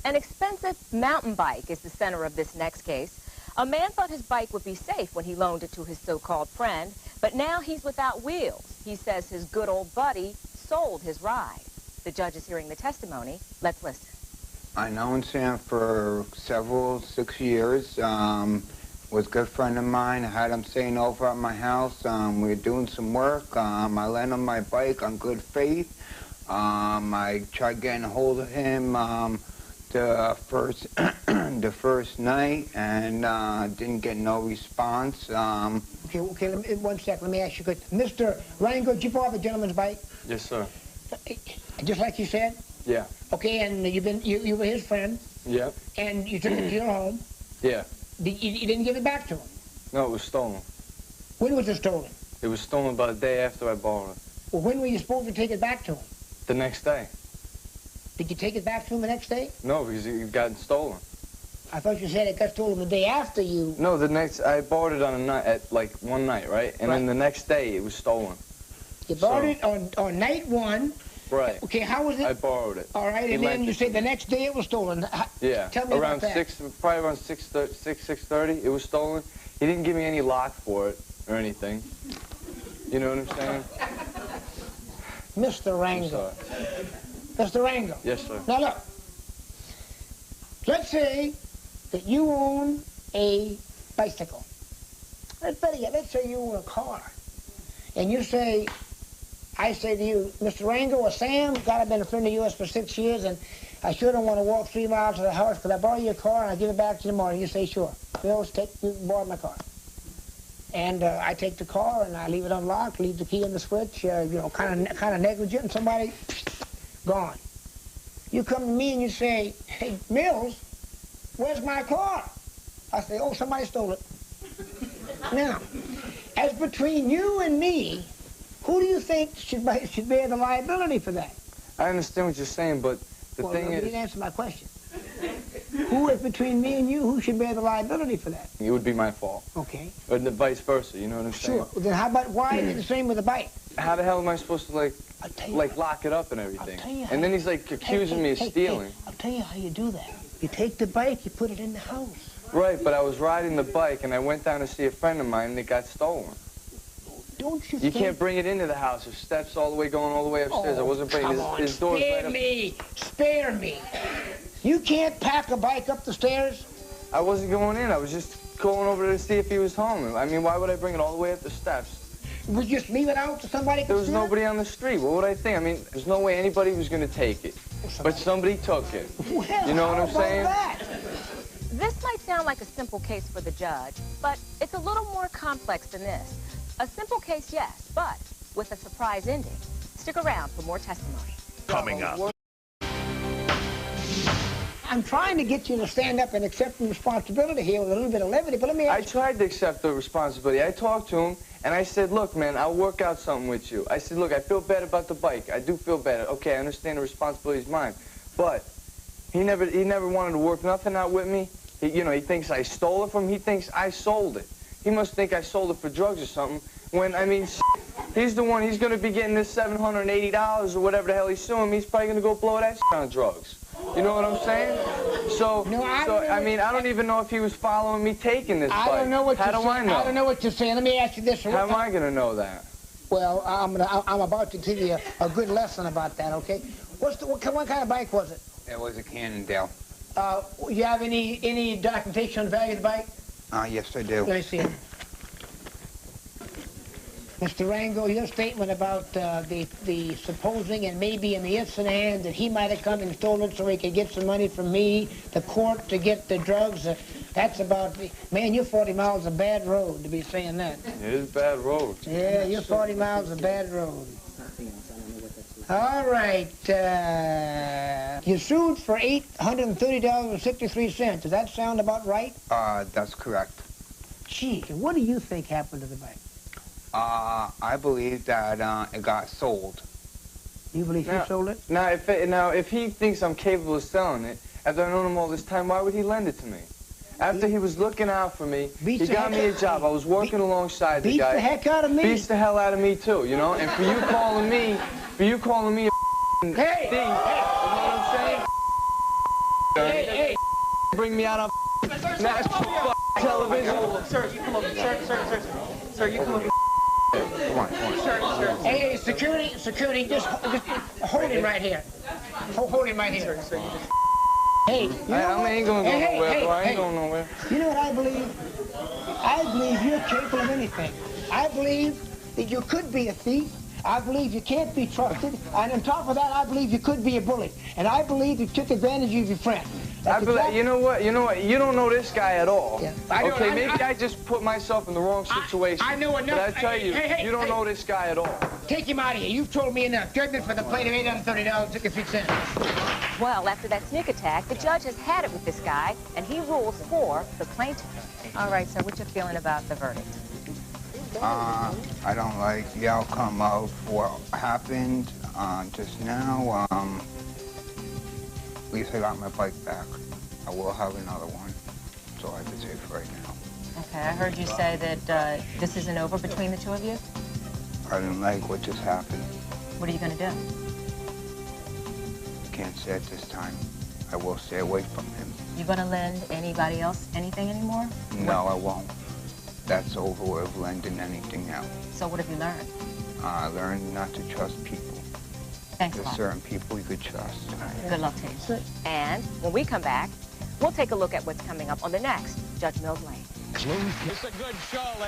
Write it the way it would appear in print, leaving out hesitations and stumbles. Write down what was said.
An expensive mountain bike is the center of this next case. A man thought his bike would be safe when he loaned it to his so-called friend, but now he's without wheels. He says his good old buddy sold his ride. The judge is hearing the testimony. Let's listen. I known Sam for 6 years. Was a good friend of mine. I had him staying over at my house. We were doing some work. I lent him my bike on good faith. I tried getting a hold of him the first night and didn't get no response. Okay, let me, 1 second. Let me ask you a question. Mr. Rango, did you borrow the gentleman's bike? Yes, sir. Just like you said? Yeah. Okay, and you were his friend? Yeah. And you took it to your home? Yeah. You didn't give it back to him? No, it was stolen. When was it stolen? It was stolen about a day after I borrowed it. Well, when were you supposed to take it back to him? The next day. Did you take it back to him the next day? No, because it got stolen. I thought you said it got stolen the day after you... No, I borrowed it on a night, at like one night, right? And then the next day it was stolen. You borrowed it on night one. Right. Okay, how was it? I borrowed it. All right, and then you say the next day it was stolen. Yeah. Tell me around about that. probably around 6:30, it was stolen. He didn't give me any lock for it or anything. You know what I'm saying? Mr. Rango. Mr. Rango. Yes, sir. Now look. Let's say that you own a bicycle. Let's say you own a car. And you say, I say to you, Mr. Rango or Sam, God, I've been a friend of yours for 6 years, and I sure don't want to walk 3 miles to the house. Could I borrow your car and I'll give it back to you tomorrow? You say, sure. You borrow my car. And I take the car and I leave it unlocked, leave the key in the switch, you know, kind of negligent, and somebody, gone. You come to me and you say, hey, Mills, where's my car? I say, oh, somebody stole it. Now, as between you and me, who do you think should bear the liability for that? I understand what you're saying, but the thing is... You didn't answer my question. Who is between me and you, who should bear the liability for that? It would be my fault. Okay. Or vice versa, you know what I'm saying? Sure. Well, then how about, why is it the same with the bike? How the hell am I supposed to, like lock it up and everything? And then he's, like, accusing me of stealing. I'll tell you how you do that. You take the bike, you put it in the house. Right, but I was riding the bike, and I went down to see a friend of mine, and it got stolen. Don't you You can't bring it into the house. There's steps all the way going all the way upstairs. I wasn't bringing his doors right up. Spare me. You can't pack a bike up the stairs? I wasn't going in. I was just going over to see if he was home. I mean, why would I bring it all the way up the steps? Would you just leave it out so somebody could There was see nobody on the street. What would I think? I mean, there's no way anybody was going to take it. But somebody took it. Well, you know what I'm saying? That? This might sound like a simple case for the judge, but it's a little more complex than this. A simple case, yes, but with a surprise ending. Stick around for more testimony. Coming up. I'm trying to get you to stand up and accept the responsibility here with a little bit of levity, but let me ask you. I tried to accept the responsibility. I talked to him, and I said, look, man, I'll work out something with you. I said, look, I feel bad about the bike. I do feel bad. Okay, I understand the responsibility is mine. But he never wanted to work nothing out with me. He thinks I stole it from him. He thinks I sold it. He must think I sold it for drugs or something. When, I mean, he's the one, he's going to be getting this $780 or whatever the hell he's suing me. He's probably going to go blow that on drugs. You know what I'm saying? So, I mean, I don't even know if he was following me taking this bike. I don't know what you're saying. How do I know? I don't know what you're saying. Let me ask you this. How am I going to know that? Well, I'm about to give you a good lesson about that, okay? What kind of bike was it? It was a Cannondale. You have any documentation on the value of the bike? Yes, I do. Let me see it. Mr. Rango, your statement about the supposing and maybe in the ifs and ands that he might have come and stolen it so he could get some money from me, the court to get the drugs, that's about, man, you're 40 miles of bad road to be saying that. It is a bad road. Yeah, you're 40 miles of bad road. All right, you sued for $830.63. Does that sound about right? That's correct. Gee, what do you think happened to the bike? I believe that it got sold. You believe he sold it? Now, if he thinks I'm capable of selling it, after I've known him all this time, why would he lend it to me? After he was looking out for me, he got me a job. I was working alongside the guy. Beats the heck out of me. Beats the hell out of me, too, you know? And for you calling me a thief, you know what I'm saying? Hey, Bring me out on national television. Sir, you come over. Sir, you come over. Come on. hey, security, just hold him right here. Hold him right here. Hey, you know I ain't gonna go nowhere, bro. I ain't hey. going nowhere. You know what I believe? I believe you're capable of anything. I believe that you could be a thief. I believe you can't be trusted. And on top of that, I believe you could be a bully. And I believe you took advantage of your friend. You know what? You don't know this guy at all. Yeah. Maybe I just put myself in the wrong situation. I know enough. But I tell you, you don't know this guy at all. Take him out of here. You've told me enough. Judgment for the plate of $830.63. Well, after that sneak attack, the judge has had it with this guy, and he rules for the plaintiff. All right, sir, what you feeling about the verdict? I don't like the outcome of what happened just now. At least I got my bike back. I will have another one. That's all I can say for right now. Okay, I heard you say that this isn't over between the two of you. I didn't like what just happened. What are you going to do? Can't say at this time. I will stay away from him. You going to lend anybody else anything anymore? No, I won't. That's over with lending anything now. So what have you learned? I learned not to trust people. Thanks a There's lot. certain people you could trust. Good luck to you. And when we come back, we'll take a look at what's coming up on the next Judge Mills Lane. It's a good show, ladies.